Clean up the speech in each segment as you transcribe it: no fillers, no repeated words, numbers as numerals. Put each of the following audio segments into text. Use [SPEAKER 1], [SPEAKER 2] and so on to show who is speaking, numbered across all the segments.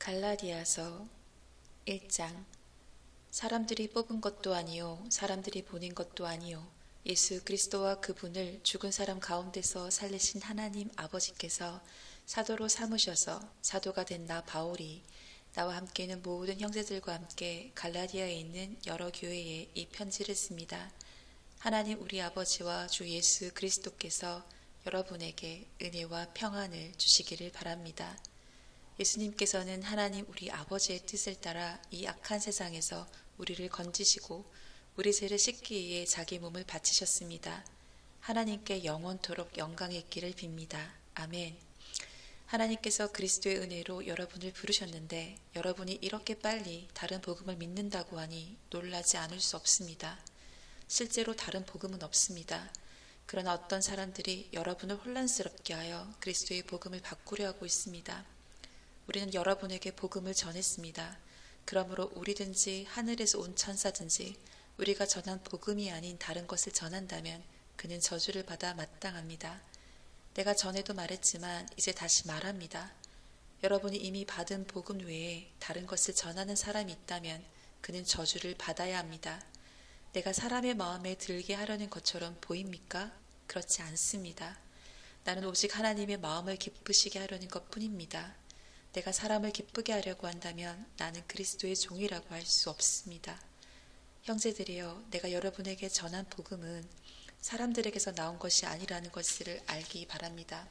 [SPEAKER 1] 갈라디아서 1장. 사람들이 뽑은 것도 아니요 사람들이 보낸 것도 아니요 예수 그리스도와 그분을 죽은 사람 가운데서 살리신 하나님 아버지께서 사도로 삼으셔서 사도가 된 나 바울이 나와 함께 있는 모든 형제들과 함께 갈라디아에 있는 여러 교회에 이 편지를 씁니다. 하나님 우리 아버지와 주 예수 그리스도께서 여러분에게 은혜와 평안을 주시기를 바랍니다. 예수님께서는 하나님 우리 아버지의 뜻을 따라 이 악한 세상에서 우리를 건지시고 우리 죄를 씻기 위해 자기 몸을 바치셨습니다. 하나님께 영원토록 영광이 있기를 빕니다. 아멘. 하나님께서 그리스도의 은혜로 여러분을 부르셨는데 여러분이 이렇게 빨리 다른 복음을 믿는다고 하니 놀라지 않을 수 없습니다. 실제로 다른 복음은 없습니다. 그러나 어떤 사람들이 여러분을 혼란스럽게 하여 그리스도의 복음을 바꾸려 하고 있습니다. 우리는 여러분에게 복음을 전했습니다. 그러므로 우리든지 하늘에서 온 천사든지 우리가 전한 복음이 아닌 다른 것을 전한다면 그는 저주를 받아 마땅합니다. 내가 전에도 말했지만 이제 다시 말합니다. 여러분이 이미 받은 복음 외에 다른 것을 전하는 사람이 있다면 그는 저주를 받아야 합니다. 내가 사람의 마음에 들게 하려는 것처럼 보입니까? 그렇지 않습니다. 나는 오직 하나님의 마음을 기쁘시게 하려는 것뿐입니다. 내가 사람을 기쁘게 하려고 한다면 나는 그리스도의 종이라고 할 수 없습니다. 형제들이여, 내가 여러분에게 전한 복음은 사람들에게서 나온 것이 아니라는 것을 알기 바랍니다.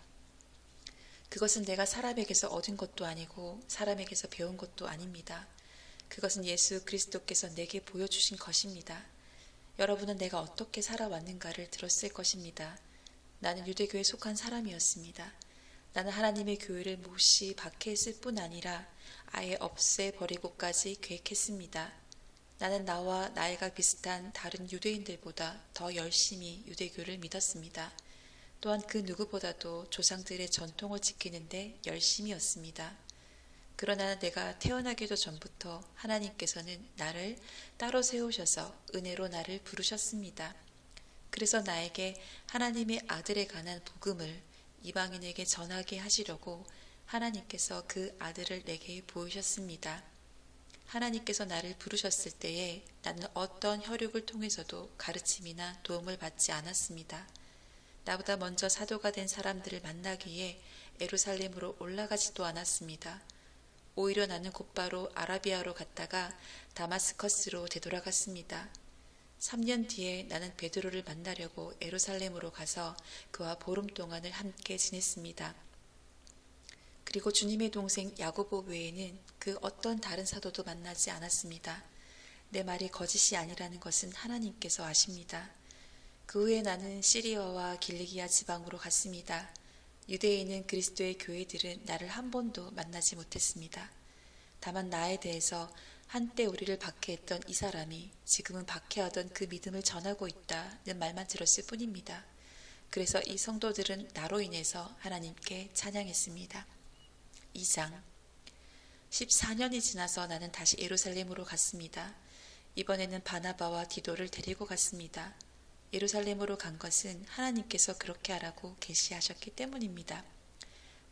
[SPEAKER 1] 그것은 내가 사람에게서 얻은 것도 아니고 사람에게서 배운 것도 아닙니다. 그것은 예수 그리스도께서 내게 보여주신 것입니다. 여러분은 내가 어떻게 살아왔는가를 들었을 것입니다. 나는 유대교에 속한 사람이었습니다. 나는 하나님의 교회를 몹시 박해했을 뿐 아니라 아예 없애버리고까지 계획했습니다. 나는 나와 나이가 비슷한 다른 유대인들보다 더 열심히 유대교를 믿었습니다. 또한 그 누구보다도 조상들의 전통을 지키는데 열심이었습니다. 그러나 내가 태어나기도 전부터 하나님께서는 나를 따로 세우셔서 은혜로 나를 부르셨습니다. 그래서 나에게 하나님의 아들에 관한 복음을 이방인에게 전하게 하시려고 하나님께서 그 아들을 내게 보이셨습니다. 하나님께서 나를 부르셨을 때에 나는 어떤 혈육을 통해서도 가르침이나 도움을 받지 않았습니다. 나보다 먼저 사도가 된 사람들을 만나기에 예루살렘으로 올라가지도 않았습니다. 오히려 나는 곧바로 아라비아로 갔다가 다마스커스로 되돌아갔습니다. 3년 뒤에 나는 베드로를 만나려고 예루살렘으로 가서 그와 보름 동안을 함께 지냈습니다. 그리고 주님의 동생 야고보 외에는 그 어떤 다른 사도도 만나지 않았습니다. 내 말이 거짓이 아니라는 것은 하나님께서 아십니다. 그 후에 나는 시리아와 길리기아 지방으로 갔습니다. 유대에 있는 그리스도의 교회들은 나를 한 번도 만나지 못했습니다. 다만 나에 대해서 한때 우리를 박해했던 이 사람이 지금은 박해하던 그 믿음을 전하고 있다는 말만 들었을 뿐입니다. 그래서 이 성도들은 나로 인해서 하나님께 찬양했습니다. 2장. 14년이 지나서 나는 다시 예루살렘으로 갔습니다. 이번에는 바나바와 디도를 데리고 갔습니다. 예루살렘으로 간 것은 하나님께서 그렇게 하라고 계시하셨기 때문입니다.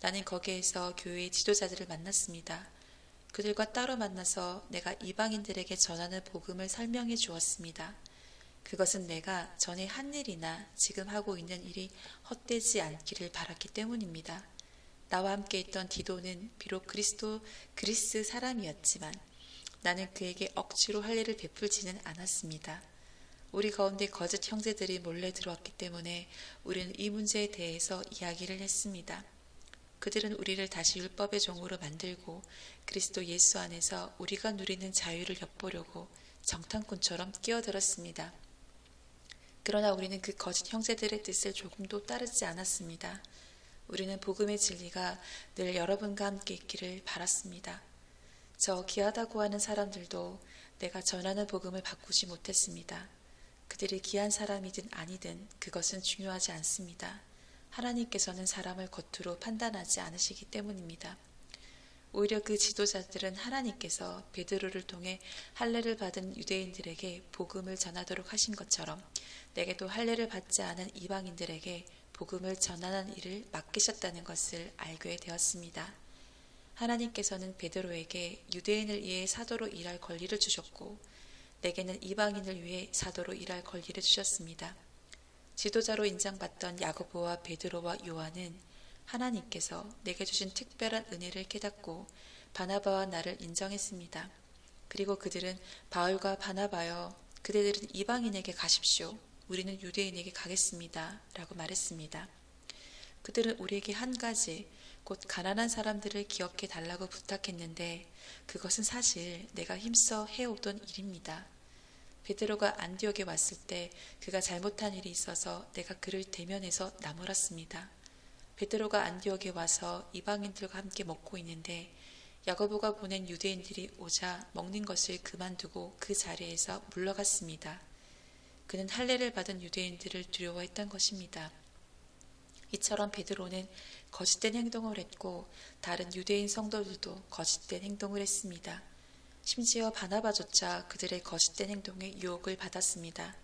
[SPEAKER 1] 나는 거기에서 교회의 지도자들을 만났습니다. 그들과 따로 만나서 내가 이방인들에게 전하는 복음을 설명해 주었습니다. 그것은 내가 전에 한 일이나 지금 하고 있는 일이 헛되지 않기를 바랐기 때문입니다. 나와 함께 있던 디도는 비록 그리스 사람이었지만 나는 그에게 억지로 할례를 베풀지는 않았습니다. 우리 가운데 거짓 형제들이 몰래 들어왔기 때문에 우리는 이 문제에 대해서 이야기를 했습니다. 그들은 우리를 다시 율법의 종으로 만들고 그리스도 예수 안에서 우리가 누리는 자유를 엿보려고 정탐꾼처럼 끼어들었습니다. 그러나 우리는 그 거짓 형제들의 뜻을 조금도 따르지 않았습니다. 우리는 복음의 진리가 늘 여러분과 함께 있기를 바랐습니다. 저 귀하다고 하는 사람들도 내가 전하는 복음을 바꾸지 못했습니다. 그들이 귀한 사람이든 아니든 그것은 중요하지 않습니다. 하나님께서는 사람을 겉으로 판단하지 않으시기 때문입니다. 오히려 그 지도자들은 하나님께서 베드로를 통해 할례를 받은 유대인들에게 복음을 전하도록 하신 것처럼 내게도 할례를 받지 않은 이방인들에게 복음을 전하는 일을 맡기셨다는 것을 알게 되었습니다. 하나님께서는 베드로에게 유대인을 위해 사도로 일할 권리를 주셨고 내게는 이방인을 위해 사도로 일할 권리를 주셨습니다. 지도자로 인정받던 야고보와 베드로와 요한은 하나님께서 내게 주신 특별한 은혜를 깨닫고 바나바와 나를 인정했습니다. 그리고 그들은 바울과 바나바여 그대들은 이방인에게 가십시오. 우리는 유대인에게 가겠습니다. 라고 말했습니다. 그들은 우리에게 한 가지, 곧 가난한 사람들을 기억해 달라고 부탁했는데 그것은 사실 내가 힘써 해오던 일입니다. 베드로가 안디옥에 왔을 때 그가 잘못한 일이 있어서 내가 그를 대면해서 나무랐습니다. 베드로가 안디옥에 와서 이방인들과 함께 먹고 있는데 야고보가 보낸 유대인들이 오자 먹는 것을 그만두고 그 자리에서 물러갔습니다. 그는 할례를 받은 유대인들을 두려워했던 것입니다. 이처럼 베드로는 거짓된 행동을 했고 다른 유대인 성도들도 거짓된 행동을 했습니다. 심지어 바나바조차 그들의 거짓된 행동에 유혹을 받았습니다.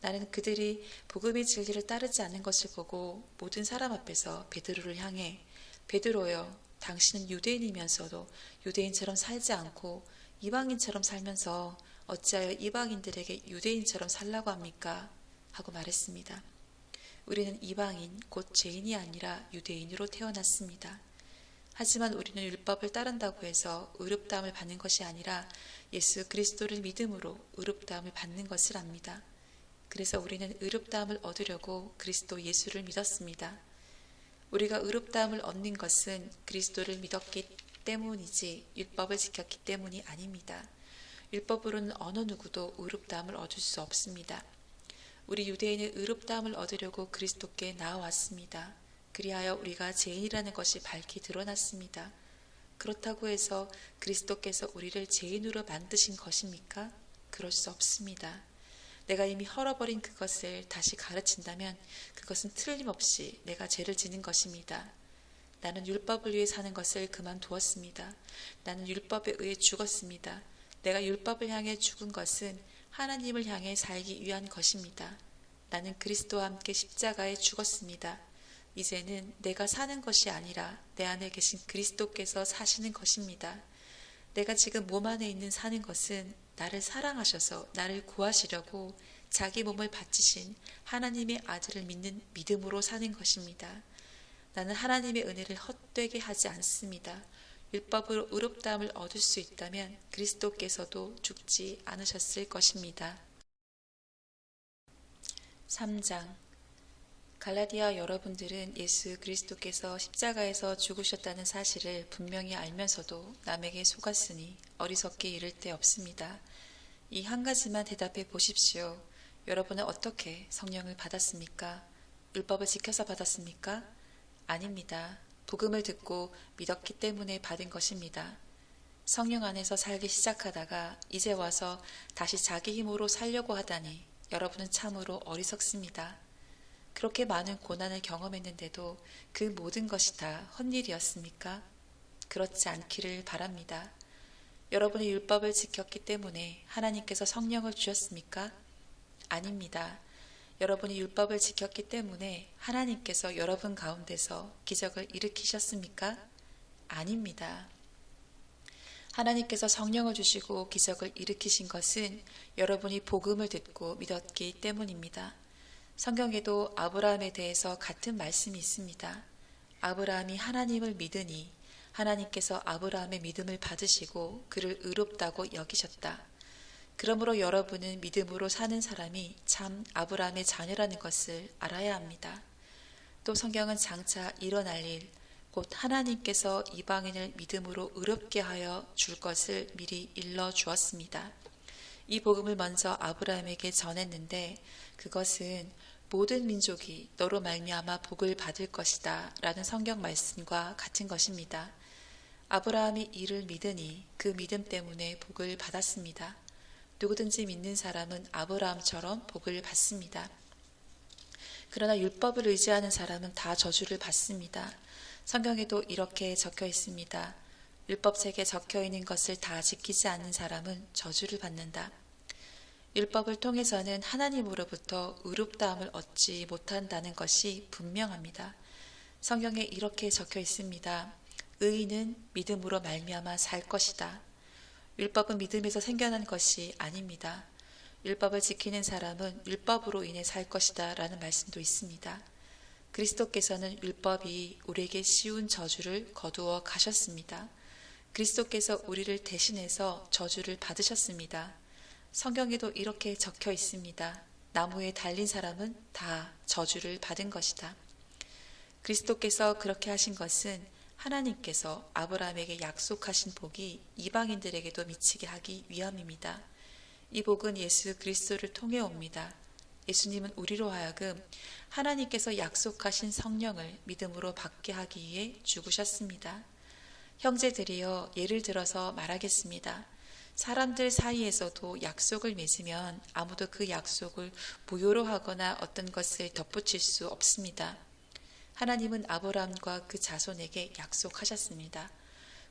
[SPEAKER 1] 나는 그들이 복음의 진리를 따르지 않는 것을 보고 모든 사람 앞에서 베드로를 향해 베드로여, 당신은 유대인이면서도 유대인처럼 살지 않고 이방인처럼 살면서 어찌하여 이방인들에게 유대인처럼 살라고 합니까? 하고 말했습니다. 우리는 이방인, 곧 죄인이 아니라 유대인으로 태어났습니다. 하지만 우리는 율법을 따른다고 해서 의롭다함을 받는 것이 아니라 예수 그리스도를 믿음으로 의롭다함을 받는 것을 압니다. 그래서 우리는 의롭다함을 얻으려고 그리스도 예수를 믿었습니다. 우리가 의롭다함을 얻는 것은 그리스도를 믿었기 때문이지 율법을 지켰기 때문이 아닙니다. 율법으로는 어느 누구도 의롭다함을 얻을 수 없습니다. 우리 유대인은 의롭다함을 얻으려고 그리스도께 나아왔습니다. 그리하여 우리가 죄인이라는 것이 밝히 드러났습니다. 그렇다고 해서 그리스도께서 우리를 죄인으로 만드신 것입니까? 그럴 수 없습니다. 내가 이미 헐어버린 그것을 다시 가르친다면 그것은 틀림없이 내가 죄를 지는 것입니다. 나는 율법을 위해 사는 것을 그만두었습니다. 나는 율법에 의해 죽었습니다. 내가 율법을 향해 죽은 것은 하나님을 향해 살기 위한 것입니다. 나는 그리스도와 함께 십자가에 죽었습니다. 이제는 내가 사는 것이 아니라 내 안에 계신 그리스도께서 사시는 것입니다. 내가 지금 몸 안에 있는 사는 것은 나를 사랑하셔서 나를 구하시려고 자기 몸을 바치신 하나님의 아들을 믿는 믿음으로 사는 것입니다. 나는 하나님의 은혜를 헛되게 하지 않습니다. 율법으로 의롭다함을 얻을 수 있다면 그리스도께서도 죽지 않으셨을 것입니다. 3장 갈라디아 여러분들은 예수 그리스도께서 십자가에서 죽으셨다는 사실을 분명히 알면서도 남에게 속았으니 어리석게 이를 데 없습니다. 이 한 가지만 대답해 보십시오. 여러분은 어떻게 성령을 받았습니까? 율법을 지켜서 받았습니까? 아닙니다. 복음을 듣고 믿었기 때문에 받은 것입니다. 성령 안에서 살기 시작하다가 이제 와서 다시 자기 힘으로 살려고 하다니 여러분은 참으로 어리석습니다. 그렇게 많은 고난을 경험했는데도 그 모든 것이 다 헛일이었습니까? 그렇지 않기를 바랍니다. 여러분이 율법을 지켰기 때문에 하나님께서 성령을 주셨습니까? 아닙니다. 여러분이 율법을 지켰기 때문에 하나님께서 여러분 가운데서 기적을 일으키셨습니까? 아닙니다. 하나님께서 성령을 주시고 기적을 일으키신 것은 여러분이 복음을 듣고 믿었기 때문입니다. 성경에도 아브라함에 대해서 같은 말씀이 있습니다. 아브라함이 하나님을 믿으니 하나님께서 아브라함의 믿음을 받으시고 그를 의롭다고 여기셨다. 그러므로 여러분은 믿음으로 사는 사람이 참 아브라함의 자녀라는 것을 알아야 합니다. 또 성경은 장차 일어날 일, 곧 하나님께서 이방인을 믿음으로 의롭게 하여 줄 것을 미리 일러 주었습니다. 이 복음을 먼저 아브라함에게 전했는데 그것은 모든 민족이 너로 말미암아 복을 받을 것이다 라는 성경 말씀과 같은 것입니다. 아브라함이 이를 믿으니 그 믿음 때문에 복을 받았습니다. 누구든지 믿는 사람은 아브라함처럼 복을 받습니다. 그러나 율법을 의지하는 사람은 다 저주를 받습니다. 성경에도 이렇게 적혀 있습니다. 율법책에 적혀 있는 것을 다 지키지 않는 사람은 저주를 받는다. 율법을 통해서는 하나님으로부터 의롭다함을 얻지 못한다는 것이 분명합니다. 성경에 이렇게 적혀 있습니다. 의인은 믿음으로 말미암아 살 것이다. 율법은 믿음에서 생겨난 것이 아닙니다. 율법을 지키는 사람은 율법으로 인해 살 것이다 라는 말씀도 있습니다. 그리스도께서는 율법이 우리에게 씌운 저주를 거두어 가셨습니다. 그리스도께서 우리를 대신해서 저주를 받으셨습니다. 성경에도 이렇게 적혀 있습니다. 나무에 달린 사람은 다 저주를 받은 것이다. 그리스도께서 그렇게 하신 것은 하나님께서 아브라함에게 약속하신 복이 이방인들에게도 미치게 하기 위함입니다. 이 복은 예수 그리스도를 통해 옵니다. 예수님은 우리로 하여금 하나님께서 약속하신 성령을 믿음으로 받게 하기 위해 죽으셨습니다. 형제들이여, 예를 들어서 말하겠습니다. 사람들 사이에서도 약속을 맺으면 아무도 그 약속을 무효로 하거나 어떤 것을 덧붙일 수 없습니다. 하나님은 아브라함과 그 자손에게 약속하셨습니다.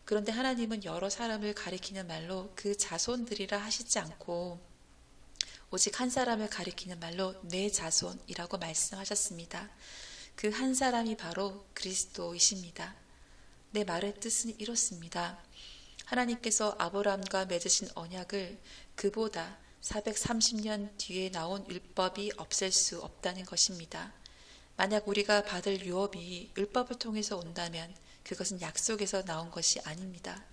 [SPEAKER 1] 그런데 하나님은 여러 사람을 가리키는 말로 그 자손들이라 하시지 않고 오직 한 사람을 가리키는 말로 내 자손이라고 말씀하셨습니다. 그 한 사람이 바로 그리스도이십니다. 내 말의 뜻은 이렇습니다. 하나님께서 아브라함과 맺으신 언약을 그보다 430년 뒤에 나온 율법이 없앨 수 없다는 것입니다. 만약 우리가 받을 유업이 율법을 통해서 온다면 그것은 약속에서 나온 것이 아닙니다.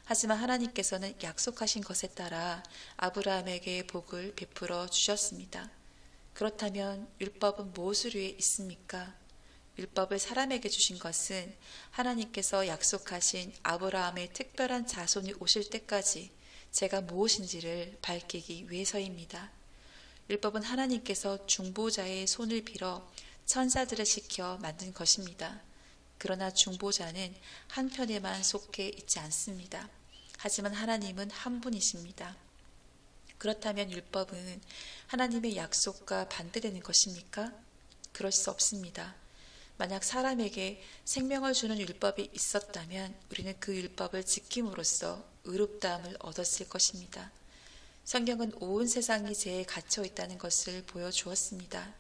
[SPEAKER 1] 하지만 하나님께서는 약속하신 것에 따라 아브라함에게 복을 베풀어 주셨습니다. 그렇다면 율법은 무엇을 위해 있습니까? 율법을 사람에게 주신 것은 하나님께서 약속하신 아브라함의 특별한 자손이 오실 때까지 제가 무엇인지를 밝히기 위해서입니다. 율법은 하나님께서 중보자의 손을 빌어 천사들을 시켜 만든 것입니다. 그러나 중보자는 한편에만 속해 있지 않습니다. 하지만 하나님은 한 분이십니다. 그렇다면 율법은 하나님의 약속과 반대되는 것입니까? 그럴 수 없습니다. 만약 사람에게 생명을 주는 율법이 있었다면 우리는 그 율법을 지킴으로써 의롭다함을 얻었을 것입니다. 성경은 온 세상이 죄에 갇혀 있다는 것을 보여주었습니다.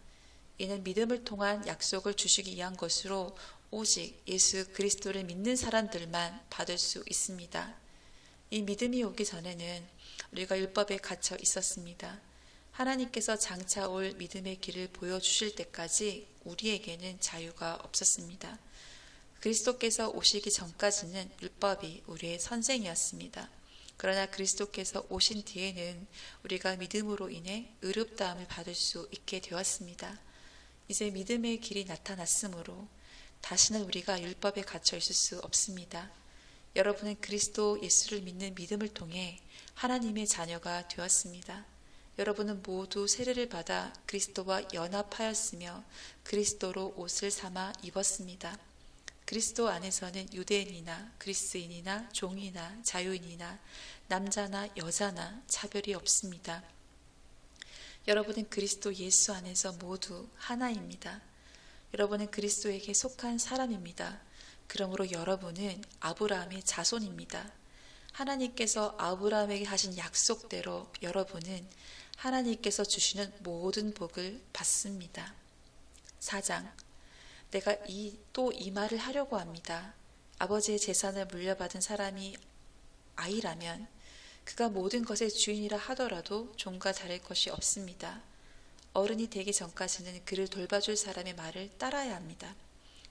[SPEAKER 1] 이는 믿음을 통한 약속을 주시기 위한 것으로 오직 예수 그리스도를 믿는 사람들만 받을 수 있습니다. 이 믿음이 오기 전에는 우리가 율법에 갇혀 있었습니다. 하나님께서 장차 올 믿음의 길을 보여주실 때까지 우리에게는 자유가 없었습니다. 그리스도께서 오시기 전까지는 율법이 우리의 선생이었습니다. 그러나 그리스도께서 오신 뒤에는 우리가 믿음으로 인해 의롭다함을 받을 수 있게 되었습니다. 이제 믿음의 길이 나타났으므로 다시는 우리가 율법에 갇혀 있을 수 없습니다. 여러분은 그리스도 예수를 믿는 믿음을 통해 하나님의 자녀가 되었습니다. 여러분은 모두 세례를 받아 그리스도와 연합하였으며 그리스도로 옷을 삼아 입었습니다. 그리스도 안에서는 유대인이나 그리스인이나 종이나 자유인이나 남자나 여자나 차별이 없습니다. 여러분은 그리스도 예수 안에서 모두 하나입니다. 여러분은 그리스도에게 속한 사람입니다. 그러므로 여러분은 아브라함의 자손입니다. 하나님께서 아브라함에게 하신 약속대로 여러분은 하나님께서 주시는 모든 복을 받습니다. 4장. 내가 또 이 말을 하려고 합니다. 아버지의 재산을 물려받은 사람이 아이라면 그가 모든 것의 주인이라 하더라도 종과 다를 것이 없습니다. 어른이 되기 전까지는 그를 돌봐줄 사람의 말을 따라야 합니다.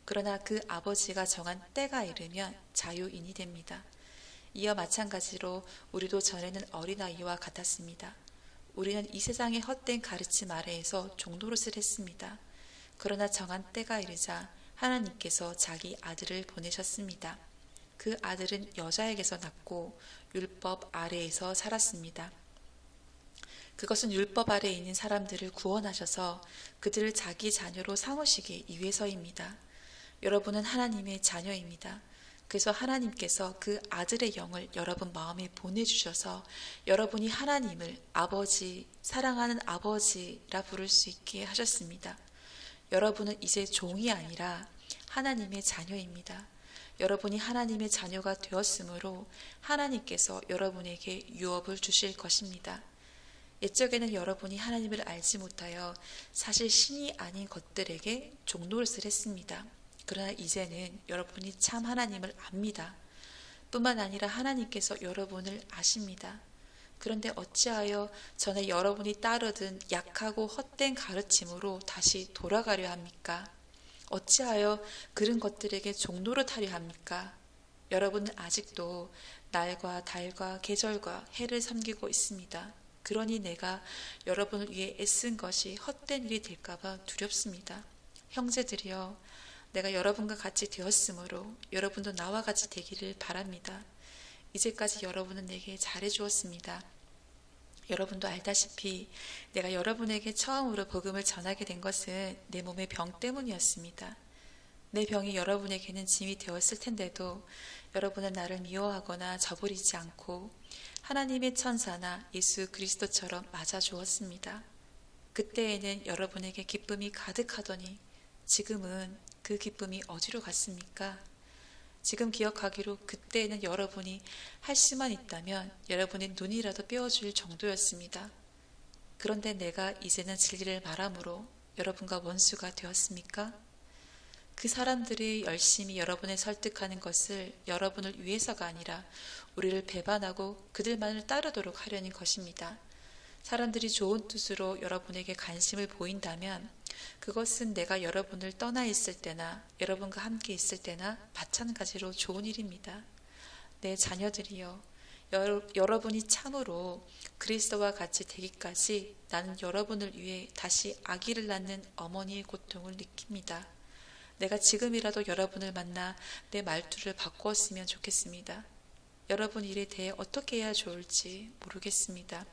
[SPEAKER 1] 그러나 그 아버지가 정한 때가 이르면 자유인이 됩니다. 이와 마찬가지로 우리도 전에는 어린아이와 같았습니다. 우리는 이 세상의 헛된 가르침 아래에서 종노릇을 했습니다. 그러나 정한 때가 이르자 하나님께서 자기 아들을 보내셨습니다. 그 아들은 여자에게서 낳고 율법 아래에서 살았습니다. 그것은 율법 아래에 있는 사람들을 구원하셔서 그들을 자기 자녀로 삼으시기 위해서입니다. 여러분은 하나님의 자녀입니다. 그래서 하나님께서 그 아들의 영을 여러분 마음에 보내주셔서 여러분이 하나님을 아버지, 사랑하는 아버지라 부를 수 있게 하셨습니다. 여러분은 이제 종이 아니라 하나님의 자녀입니다. 여러분이 하나님의 자녀가 되었으므로 하나님께서 여러분에게 유업을 주실 것입니다. 옛적에는 여러분이 하나님을 알지 못하여 사실 신이 아닌 것들에게 종노릇을 했습니다. 그러나 이제는 여러분이 참 하나님을 압니다. 뿐만 아니라 하나님께서 여러분을 아십니다. 그런데 어찌하여 전에 여러분이 따르던 약하고 헛된 가르침으로 다시 돌아가려 합니까? 어찌하여 그런 것들에게 종로를 타려 합니까? 여러분은 아직도 날과 달과 계절과 해를 섬기고 있습니다. 그러니 내가 여러분을 위해 애쓴 것이 헛된 일이 될까봐 두렵습니다. 형제들이여, 내가 여러분과 같이 되었으므로 여러분도 나와 같이 되기를 바랍니다. 이제까지 여러분은 내게 잘해주었습니다. 여러분도 알다시피 내가 여러분에게 처음으로 복음을 전하게 된 것은 내 몸의 병 때문이었습니다. 내 병이 여러분에게는 짐이 되었을 텐데도 여러분은 나를 미워하거나 저버리지 않고 하나님의 천사나 예수 그리스도처럼 맞아주었습니다. 그때에는 여러분에게 기쁨이 가득하더니 지금은 그 기쁨이 어디로 갔습니까? 지금 기억하기로 그때에는 여러분이 할 수만 있다면 여러분의 눈이라도 빼어줄 정도였습니다. 그런데 내가 이제는 진리를 말함으로 여러분과 원수가 되었습니까? 그 사람들이 열심히 여러분을 설득하는 것을 여러분을 위해서가 아니라 우리를 배반하고 그들만을 따르도록 하려는 것입니다. 사람들이 좋은 뜻으로 여러분에게 관심을 보인다면 그것은 내가 여러분을 떠나 있을 때나 여러분과 함께 있을 때나 마찬가지로 좋은 일입니다. 내 자녀들이여, 여러분이 참으로 그리스도와 같이 되기까지 나는 여러분을 위해 다시 아기를 낳는 어머니의 고통을 느낍니다. 내가 지금이라도 여러분을 만나 내 말투를 바꾸었으면 좋겠습니다. 여러분 일에 대해 어떻게 해야 좋을지 모르겠습니다.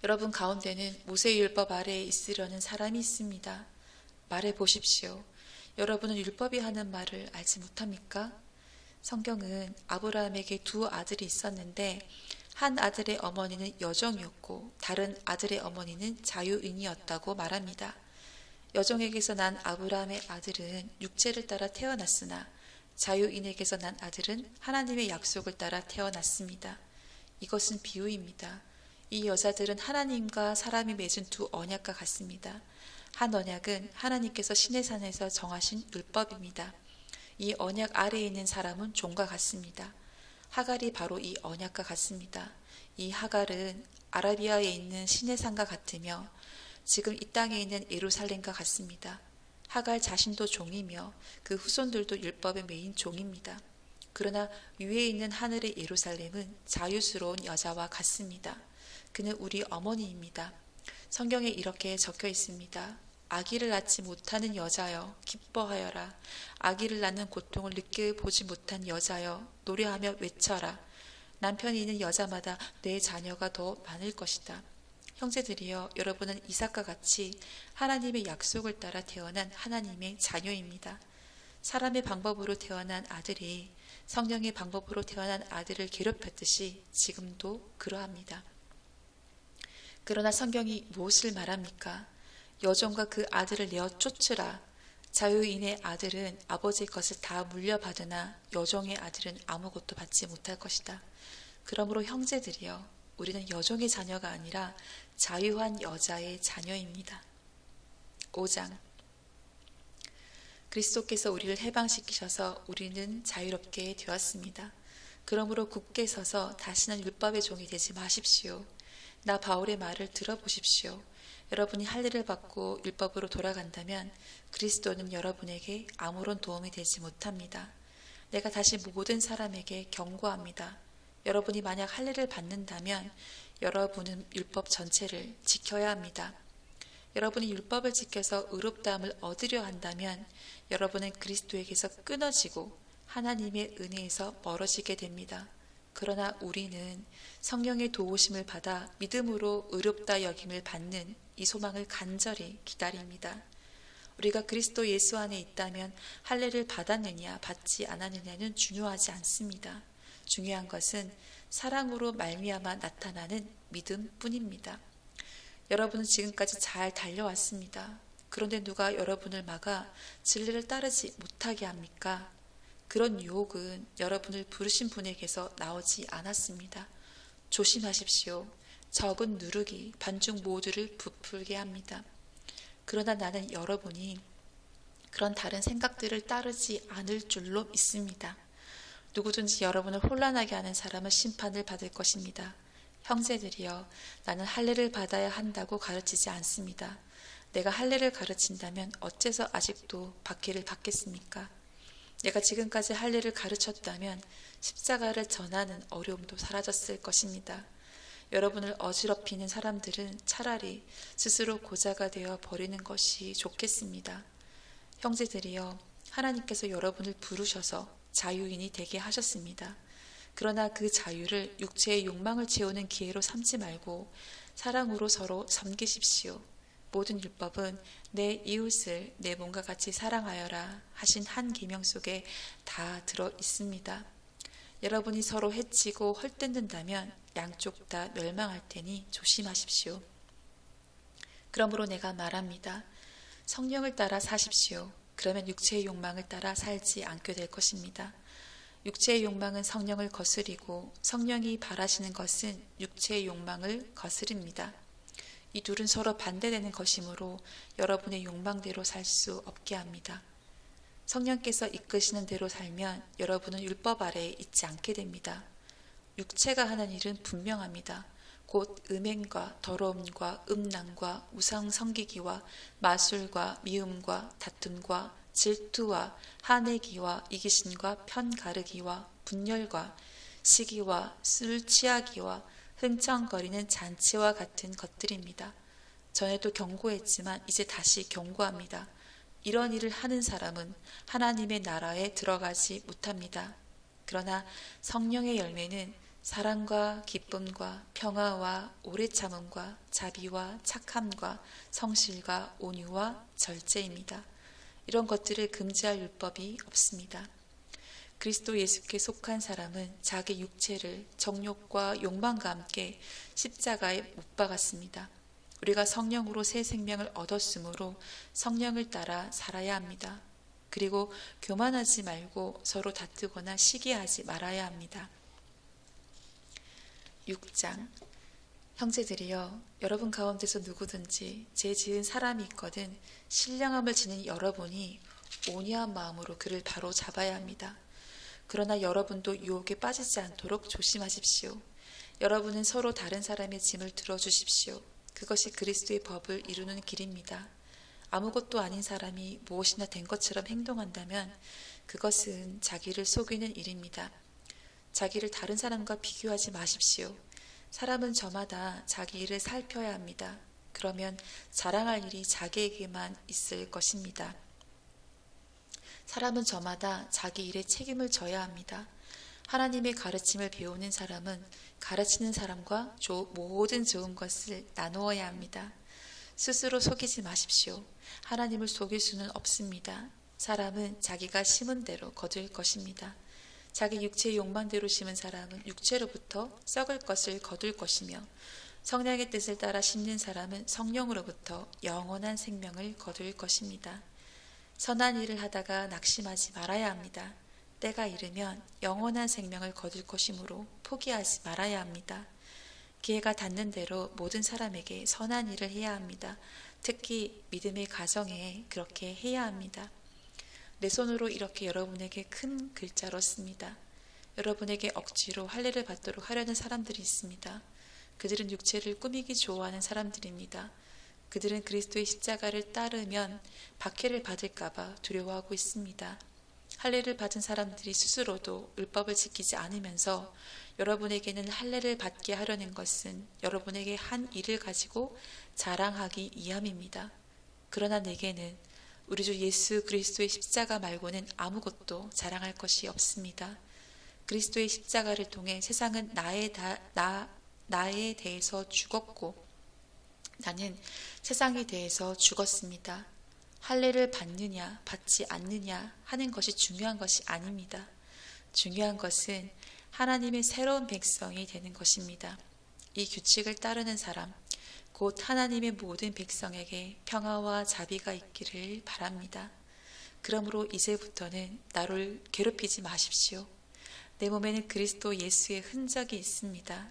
[SPEAKER 1] 여러분 가운데는 모세의 율법 아래에 있으려는 사람이 있습니다. 말해 보십시오. 여러분은 율법이 하는 말을 알지 못합니까? 성경은 아브라함에게 두 아들이 있었는데 한 아들의 어머니는 여종이었고 다른 아들의 어머니는 자유인이었다고 말합니다. 여종에게서 난 아브라함의 아들은 육체를 따라 태어났으나 자유인에게서 난 아들은 하나님의 약속을 따라 태어났습니다. 이것은 비유입니다. 이 여자들은 하나님과 사람이 맺은 두 언약과 같습니다. 한 언약은 하나님께서 시내산에서 정하신 율법입니다. 이 언약 아래에 있는 사람은 종과 같습니다. 하갈이 바로 이 언약과 같습니다. 이 하갈은 아라비아에 있는 시내산과 같으며 지금 이 땅에 있는 예루살렘과 같습니다. 하갈 자신도 종이며 그 후손들도 율법의 메인 종입니다. 그러나 위에 있는 하늘의 예루살렘은 자유스러운 여자와 같습니다. 그는 우리 어머니입니다. 성경에 이렇게 적혀 있습니다. 아기를 낳지 못하는 여자여 기뻐하여라. 아기를 낳는 고통을 느껴보지 못한 여자여 노래하며 외쳐라. 남편이 있는 여자마다 내 자녀가 더 많을 것이다. 형제들이여, 여러분은 이삭과 같이 하나님의 약속을 따라 태어난 하나님의 자녀입니다. 사람의 방법으로 태어난 아들이 성령의 방법으로 태어난 아들을 괴롭혔듯이 지금도 그러합니다. 그러나 성경이 무엇을 말합니까? 여종과 그 아들을 내어 쫓으라. 자유인의 아들은 아버지의 것을 다 물려받으나 여종의 아들은 아무것도 받지 못할 것이다. 그러므로 형제들이여, 우리는 여종의 자녀가 아니라 자유한 여자의 자녀입니다. 5장. 그리스도께서 우리를 해방시키셔서 우리는 자유롭게 되었습니다. 그러므로 굳게 서서 다시는 율법의 종이 되지 마십시오. 나 바울의 말을 들어보십시오. 여러분이 할 일을 받고 율법으로 돌아간다면 그리스도는 여러분에게 아무런 도움이 되지 못합니다. 내가 다시 모든 사람에게 경고합니다. 여러분이 만약 할 일을 받는다면 여러분은 율법 전체를 지켜야 합니다. 여러분이 율법을 지켜서 의롭다함을 얻으려 한다면 여러분은 그리스도에게서 끊어지고 하나님의 은혜에서 멀어지게 됩니다. 그러나 우리는 성령의 도우심을 받아 믿음으로 의롭다 여김을 받는 이 소망을 간절히 기다립니다. 우리가 그리스도 예수 안에 있다면 할례를 받았느냐 받지 않았느냐는 중요하지 않습니다. 중요한 것은 사랑으로 말미암아 나타나는 믿음뿐입니다. 여러분은 지금까지 잘 달려왔습니다. 그런데 누가 여러분을 막아 진리를 따르지 못하게 합니까? 그런 유혹은 여러분을 부르신 분에게서 나오지 않았습니다. 조심하십시오. 적은 누룩이 반죽 모두를 부풀게 합니다. 그러나 나는 여러분이 그런 다른 생각들을 따르지 않을 줄로 믿습니다. 누구든지 여러분을 혼란하게 하는 사람은 심판을 받을 것입니다. 형제들이여, 나는 할례를 받아야 한다고 가르치지 않습니다. 내가 할례를 가르친다면 어째서 아직도 박해를 받겠습니까? 내가 지금까지 할례를 가르쳤다면 십자가를 전하는 어려움도 사라졌을 것입니다. 여러분을 어지럽히는 사람들은 차라리 스스로 고자가 되어 버리는 것이 좋겠습니다. 형제들이여, 하나님께서 여러분을 부르셔서 자유인이 되게 하셨습니다. 그러나 그 자유를 육체의 욕망을 채우는 기회로 삼지 말고 사랑으로 서로 섬기십시오. 모든 율법은 내 이웃을 내 몸과 같이 사랑하여라 하신 한 계명 속에 다 들어 있습니다. 여러분이 서로 해치고 헐뜯는다면 양쪽 다 멸망할 테니 조심하십시오. 그러므로 내가 말합니다. 성령을 따라 사십시오. 그러면 육체의 욕망을 따라 살지 않게 될 것입니다. 육체의 욕망은 성령을 거스리고 성령이 바라시는 것은 육체의 욕망을 거스립니다. 이 둘은 서로 반대되는 것이므로 여러분의 욕망대로 살 수 없게 합니다. 성령께서 이끄시는 대로 살면 여러분은 율법 아래에 있지 않게 됩니다. 육체가 하는 일은 분명합니다. 곧 음행과 더러움과 음란과 우상 섬기기와 마술과 미움과 다툼과 질투와 하내기와 이기심과 편가르기와 분열과 시기와 술 취하기와 흥청거리는 잔치와 같은 것들입니다. 전에도 경고했지만 이제 다시 경고합니다. 이런 일을 하는 사람은 하나님의 나라에 들어가지 못합니다. 그러나 성령의 열매는 사랑과 기쁨과 평화와 오래 참음과 자비와 착함과 성실과 온유와 절제입니다. 이런 것들을 금지할 율법이 없습니다. 그리스도 예수께 속한 사람은 자기 육체를 정욕과 욕망과 함께 십자가에 못 박았습니다. 우리가 성령으로 새 생명을 얻었으므로 성령을 따라 살아야 합니다. 그리고 교만하지 말고 서로 다투거나 시기하지 말아야 합니다. 6장. 형제들이여, 여러분 가운데서 누구든지 죄 지은 사람이 있거든 신령함을 지닌 여러분이 온유한 마음으로 그를 바로 잡아야 합니다. 그러나 여러분도 유혹에 빠지지 않도록 조심하십시오. 여러분은 서로 다른 사람의 짐을 들어주십시오. 그것이 그리스도의 법을 이루는 길입니다. 아무것도 아닌 사람이 무엇이나 된 것처럼 행동한다면 그것은 자기를 속이는 일입니다. 자기를 다른 사람과 비교하지 마십시오. 사람은 저마다 자기 일을 살펴야 합니다. 그러면 자랑할 일이 자기에게만 있을 것입니다. 사람은 저마다 자기 일에 책임을 져야 합니다. 하나님의 가르침을 배우는 사람은 가르치는 사람과 모든 좋은 것을 나누어야 합니다. 스스로 속이지 마십시오. 하나님을 속일 수는 없습니다. 사람은 자기가 심은 대로 거둘 것입니다. 자기 육체의 욕망대로 심은 사람은 육체로부터 썩을 것을 거둘 것이며 성령의 뜻을 따라 심는 사람은 성령으로부터 영원한 생명을 거둘 것입니다. 선한 일을 하다가 낙심하지 말아야 합니다. 때가 이르면 영원한 생명을 거둘 것이므로 포기하지 말아야 합니다. 기회가 닿는 대로 모든 사람에게 선한 일을 해야 합니다. 특히 믿음의 가정에 그렇게 해야 합니다. 내 손으로 이렇게 여러분에게 큰 글자로 씁니다. 여러분에게 억지로 할례를 받도록 하려는 사람들이 있습니다. 그들은 육체를 꾸미기 좋아하는 사람들입니다. 그들은 그리스도의 십자가를 따르면 박해를 받을까봐 두려워하고 있습니다. 할례를 받은 사람들이 스스로도 율법을 지키지 않으면서 여러분에게는 할례를 받게 하려는 것은 여러분에게 한 일을 가지고 자랑하기 위함입니다. 그러나 내게는 우리 주 예수 그리스도의 십자가 말고는 아무것도 자랑할 것이 없습니다. 그리스도의 십자가를 통해 세상은 나에 대해서 죽었고 나는 세상에 대해서 죽었습니다. 할례를 받느냐 받지 않느냐 하는 것이 중요한 것이 아닙니다. 중요한 것은 하나님의 새로운 백성이 되는 것입니다. 이 규칙을 따르는 사람, 곧 하나님의 모든 백성에게 평화와 자비가 있기를 바랍니다. 그러므로 이제부터는 나를 괴롭히지 마십시오. 내 몸에는 그리스도 예수의 흔적이 있습니다.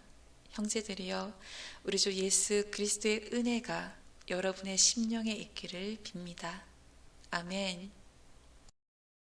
[SPEAKER 1] 형제들이여, 우리 주 예수 그리스도의 은혜가 여러분의 심령에 있기를 빕니다. 아멘.